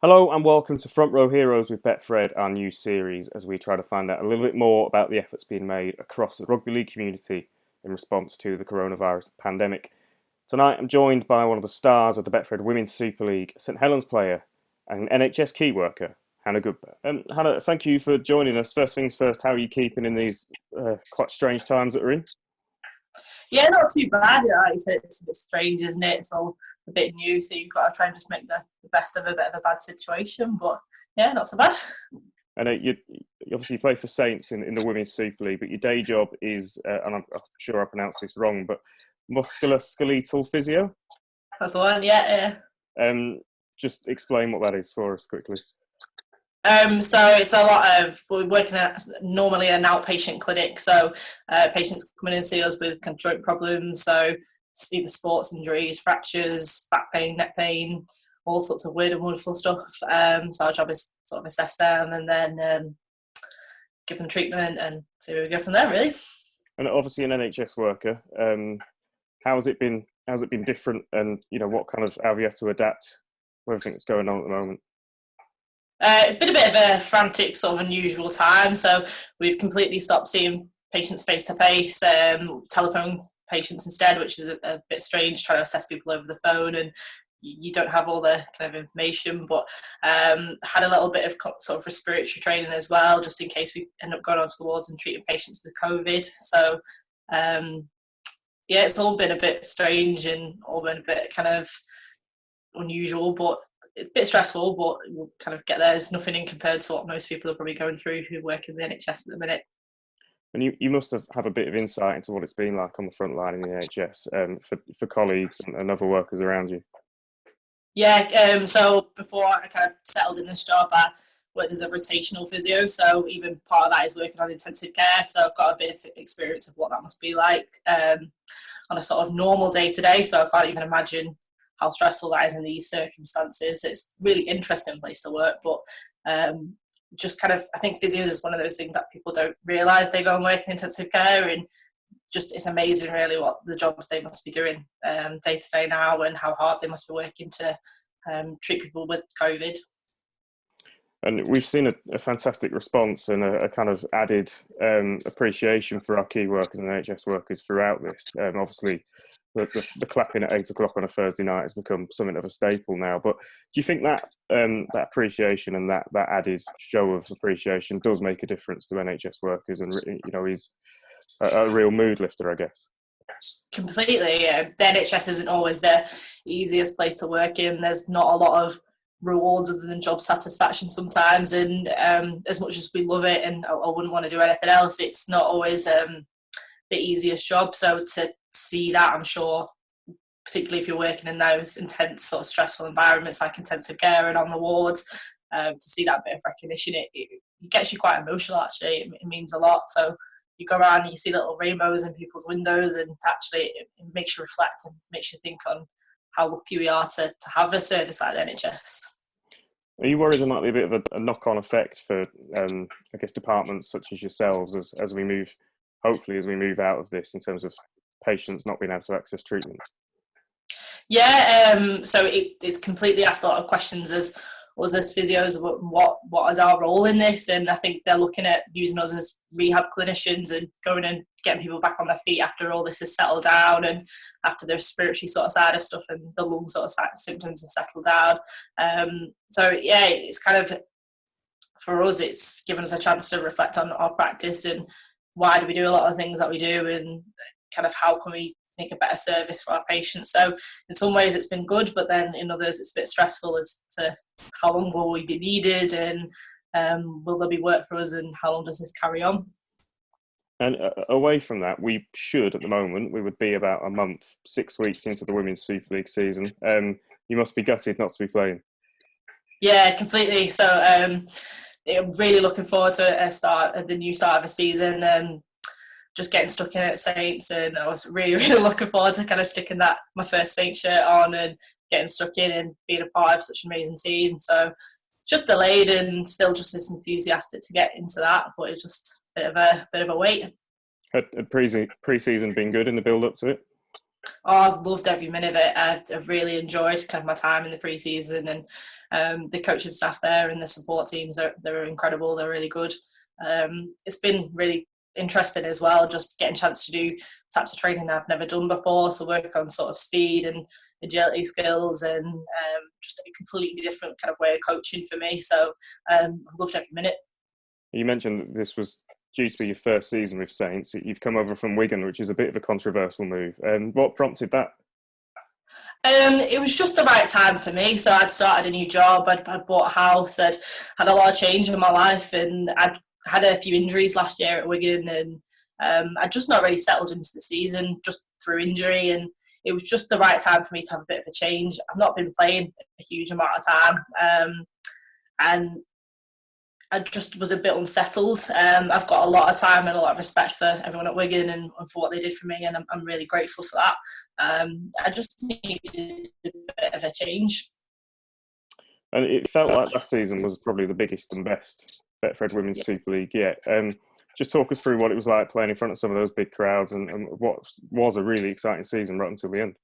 Hello and welcome to Front Row Heroes with Betfred, our new series, as we try to find out a little bit more about the efforts being made across the rugby league community in response to the coronavirus pandemic. Tonight I'm joined by one of the stars of the Betfred Women's Super League, St Helens player and NHS key worker, Hannah Goodburn. Hannah, thank you for joining us. First things first, how are you keeping in these quite strange times that we're in? Yeah, not too bad. Like you said, it's a bit strange, isn't it? It's all a bit new, so you've got to try and just make the best of a bit of a bad situation. But yeah, not so bad. And you obviously play for Saints in the Women's Super League, but your day job is, and I'm sure I pronounced this wrong, but musculoskeletal physio. That's the one. Yeah, Just explain what that is for us quickly. So it's a lot of we're working at normally an outpatient clinic. So patients come in and see us with kind of joint problems. So either sports injuries, fractures, back pain, neck pain, all sorts of weird and wonderful stuff. So our job is sort of assess them and then give them treatment and see where we go from there. Really. And obviously an NHS worker. How has it been? How's it been different? And what kind of how have you had to adapt with everything that's going on at the moment? It's been a bit of a frantic, sort of unusual time. So we've completely stopped seeing patients face to face, telephone patients instead, which is a bit strange, trying to assess people over the phone and you don't have all the kind of information. But had a little bit of sort of respiratory training as well, just in case we end up going onto the wards and treating patients with COVID. So yeah, it's all been a bit strange and all been a bit kind of unusual, but it's a bit stressful, but we'll kind of get there. There's nothing in compared to what most people are probably going through who work in the NHS at the minute. And you must have a bit of insight into what it's been like on the front line in the NHS for colleagues and other workers around you. Yeah, so before I kind of settled in this job, I worked as a rotational physio, so even part of that is working on intensive care, so I've got a bit of experience of what that must be like on a sort of normal day-to-day, so I can't even imagine how stressful that is in these circumstances. It's a really interesting place to work, but just kind of, I think physios is one of those things that people don't realise they go and work in intensive care, and just it's amazing really what the jobs they must be doing day to day now and how hard they must be working to treat people with COVID. And we've seen a fantastic response and a kind of added appreciation for our key workers and NHS workers throughout this. Obviously, the clapping at 8 o'clock on a Thursday night has become something of a staple now. But do you think that that appreciation and that added show of appreciation does make a difference to NHS workers and is a real mood lifter, I guess? Completely. Yeah. The NHS isn't always the easiest place to work in. There's not a lot of rewards other than job satisfaction sometimes, and as much as we love it and I wouldn't want to do anything else, it's not always the easiest job. So to see that, I'm sure, particularly if you're working in those intense sort of stressful environments like intensive care and on the wards, to see that bit of recognition, it gets you quite emotional actually. It means a lot. So you go around and you see little rainbows in people's windows, and actually it makes you reflect and makes you think on how lucky we are to have a service like the NHS. Are you worried there might be a bit of a knock-on effect for, I guess, departments such as yourselves as we move, hopefully, as we move out of this in terms of patients not being able to access treatment? Yeah, so it's completely asked a lot of questions as us as physios, what is our role in this? And I think they're looking at using us as rehab clinicians and going and getting people back on their feet after all this has settled down and after the respiratory sort of side of stuff and the lung sort of symptoms have settled down. So yeah, it's kind of, for us, it's given us a chance to reflect on our practice and why do we do a lot of things that we do and kind of how can we make a better service for our patients. So in some ways it's been good, but then in others it's a bit stressful as to how long will we be needed and will there be work for us and how long does this carry on. And away from that, we should, at the moment, we would be about a month, 6 weeks into the Women's Super League season. You must be gutted not to be playing. Yeah, completely. So I'm really looking forward to the new start of a season. Just getting stuck in at Saints, and I was really, really looking forward to kind of sticking my first Saints shirt on and getting stuck in and being a part of such an amazing team. So it's just delayed and still just as enthusiastic to get into that, but it's just a bit of a wait. Had pre-season been good in the build-up to it? Oh, I've loved every minute of it. I've really enjoyed kind of my time in the pre-season, and the coaching staff there and the support teams, they're incredible. They're really good. It's been really interesting as well, just getting a chance to do types of training I've never done before. So work on sort of speed and agility skills, and just a completely different kind of way of coaching for me. So I've loved every minute. You mentioned that this was due to be your first season with Saints. You've come over from Wigan, which is a bit of a controversial move. What prompted that? It was just the right time for me. So I'd started a new job, I'd bought a house, I'd had a lot of change in my life, and I'd had a few injuries last year at Wigan, and I'd just not really settled into the season just through injury, and it was just the right time for me to have a bit of a change. I've not been playing a huge amount of time, and I just was a bit unsettled. I've got a lot of time and a lot of respect for everyone at Wigan and for what they did for me, and I'm really grateful for that. I just needed a bit of a change. And it felt like that season was probably the biggest and best Betfred Women's Super League yet. Just talk us through what it was like playing in front of some of those big crowds, and what was a really exciting season right until the end.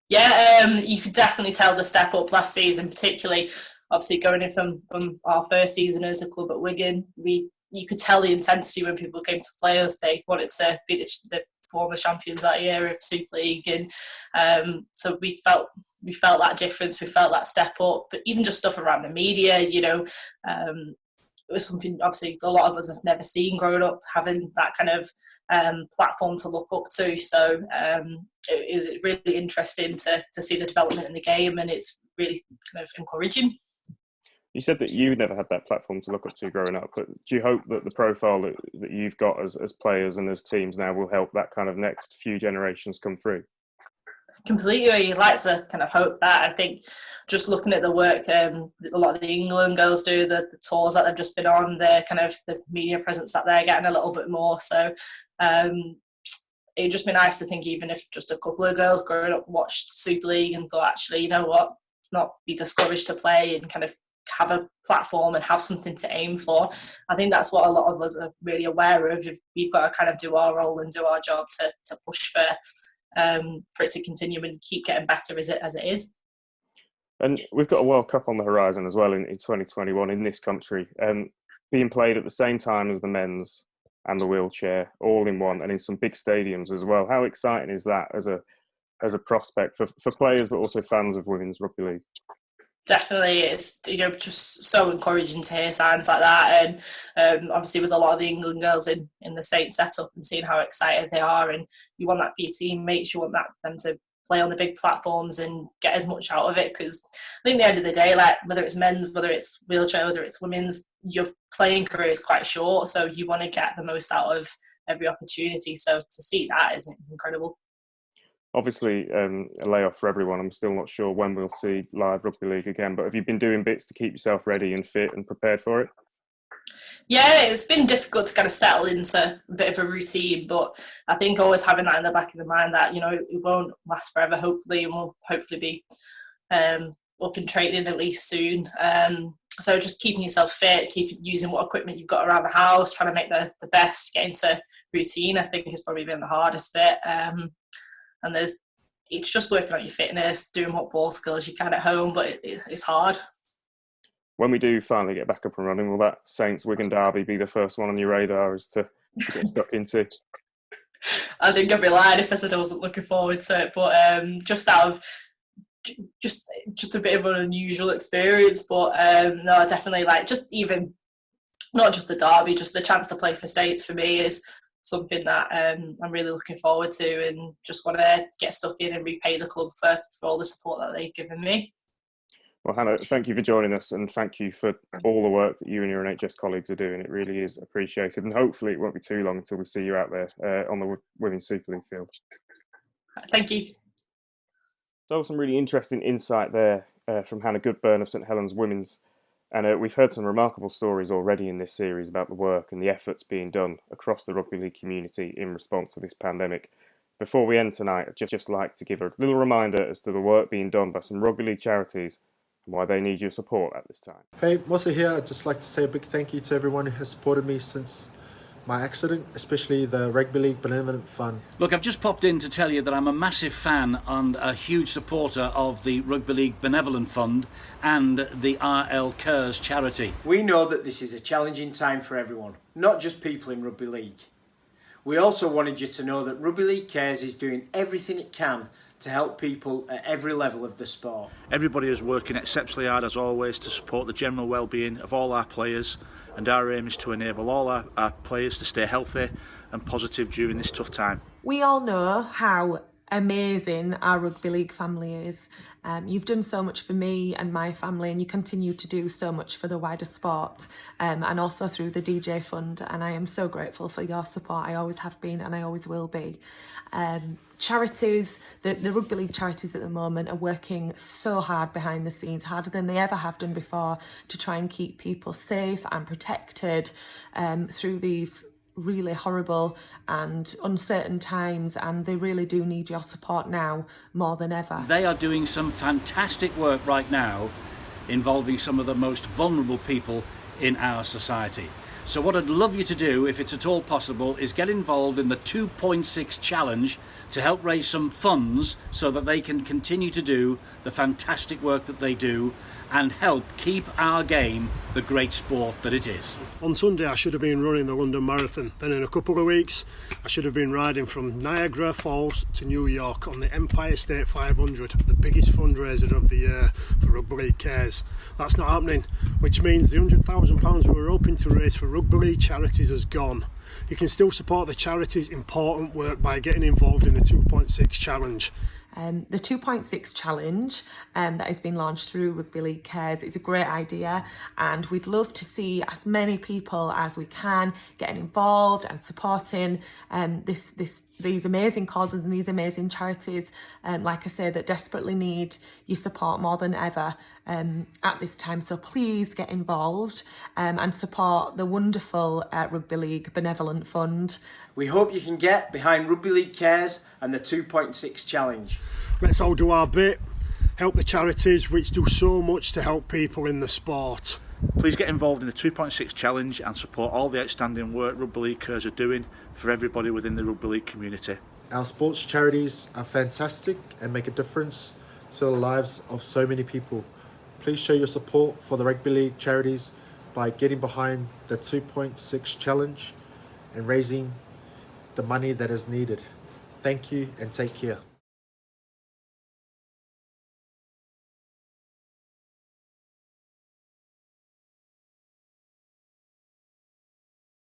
Yeah, you could definitely tell the step up last season, particularly obviously going in from our first season as a club at Wigan. You could tell the intensity when people came to play us. They wanted to be the former champions that year of Super League, and so we felt that difference. We felt that step up. But even just stuff around the media, it was something obviously a lot of us have never seen growing up, having that kind of platform to look up to. So it was really interesting to see the development in the game, and it's really kind of encouraging. You said that you never had that platform to look up to growing up, but do you hope that the profile that you've got as players and as teams now will help that kind of next few generations come through? Completely. You'd like to kind of hope that. I think just looking at the work a lot of the England girls do, the tours that they've just been on, the media presence that they're getting a little bit more. So it'd just be nice to think, even if just a couple of girls growing up watched Super League and thought, actually, you know what, not be discouraged to play and kind of have a platform and have something to aim for. I think that's what a lot of us are really aware of. We've got to kind of do our role and do our job to push for it to continue and keep getting better as it is. And we've got a World Cup on the horizon as well in 2021 in this country, being played at the same time as the men's and the wheelchair, all in one, and in some big stadiums as well. How exciting is that as a prospect for players, but also fans of women's rugby league? Definitely, it's just so encouraging to hear signs like that, and obviously with a lot of the England girls in the Saints setup and seeing how excited they are, and you want that for your teammates, you want them to play on the big platforms and get as much out of it, because I think at the end of the day, like whether it's men's, whether it's wheelchair, whether it's women's, your playing career is quite short, so you want to get the most out of every opportunity. So to see that is incredible. Obviously, a layoff for everyone. I'm still not sure when we'll see live rugby league again, but have you been doing bits to keep yourself ready and fit and prepared for it? Yeah, it's been difficult to kind of settle into a bit of a routine, but I think always having that in the back of the mind that, it won't last forever, hopefully, and we'll hopefully be up and training at least soon. So just keeping yourself fit, keep using what equipment you've got around the house, trying to make the best, get into routine, I think has probably been the hardest bit. And it's just working on your fitness, doing what ball skills you can at home, but it's hard. When we do finally get back up and running, will that Saints-Wigan derby be the first one on your radar as to get stuck into? I think I'd be lying if I said I wasn't looking forward to it, but just out of just a bit of an unusual experience. But no, definitely, like, just even not just the derby, just the chance to play for Saints for me is something that I'm really looking forward to, and just want to get stuck in and repay the club for all the support that they've given me. Well, Hannah, thank you for joining us, and thank you for all the work that you and your NHS colleagues are doing. It really is appreciated, and hopefully it won't be too long until we see you out there on the Women's Super League field. Thank you. So some really interesting insight there from Hannah Goodburn of St Helens Women's. And we've heard some remarkable stories already in this series about the work and the efforts being done across the rugby league community in response to this pandemic. Before we end tonight, I'd just like to give a little reminder as to the work being done by some rugby league charities and why they need your support at this time. Hey, MOSE here. I'd just like to say a big thank you to everyone who has supported me since my accident, especially the Rugby League Benevolent Fund. Look, I've just popped in to tell you that I'm a massive fan and a huge supporter of the Rugby League Benevolent Fund and the RL Cares charity. We know that this is a challenging time for everyone, not just people in Rugby League. We also wanted you to know that Rugby League Cares is doing everything it can to help people at every level of the sport. Everybody is working exceptionally hard as always to support the general well-being of all our players, and our aim is to enable all our players to stay healthy and positive during this tough time. We all know how amazing our Rugby League family is. You've done so much for me and my family, and you continue to do so much for the wider sport, and also through the DJ Fund, and I am so grateful for your support. I always have been and I always will be. Charities, the Rugby League charities at the moment are working so hard behind the scenes, harder than they ever have done before, to try and keep people safe and protected through these really horrible and uncertain times, and they really do need your support now more than ever. They are doing some fantastic work right now involving some of the most vulnerable people in our society. So what I'd love you to do, if it's at all possible, is get involved in the 2.6 challenge to help raise some funds so that they can continue to do the fantastic work that they do and help keep our game the great sport that it is. On Sunday I should have been running the London Marathon. Then in a couple of weeks I should have been riding from Niagara Falls to New York on the Empire State 500, the biggest fundraiser of the year for Rugby League Cares. That's not happening, which means the £100,000 we were hoping to raise for Rugby League charities has gone. You can still support the charity's important work by getting involved in the 2.6 challenge. The 2.6 challenge that has been launched through Rugby League Cares is a great idea, and we'd love to see as many people as we can getting involved and supporting these amazing causes and these amazing charities, like I say, that desperately need your support more than ever at this time. So please get involved and support the wonderful Rugby League Benevolent Fund. We hope you can get behind Rugby League Cares and the 2.6 challenge. Let's all do our bit, help the charities which do so much to help people in the sport. Please get involved in the 2.6 challenge and support all the outstanding work Rugby League Cares are doing for everybody within the Rugby League community. Our sports charities are fantastic and make a difference to the lives of so many people. Please show your support for the Rugby League charities by getting behind the 2.6 challenge and raising the money that is needed. Thank you and take care.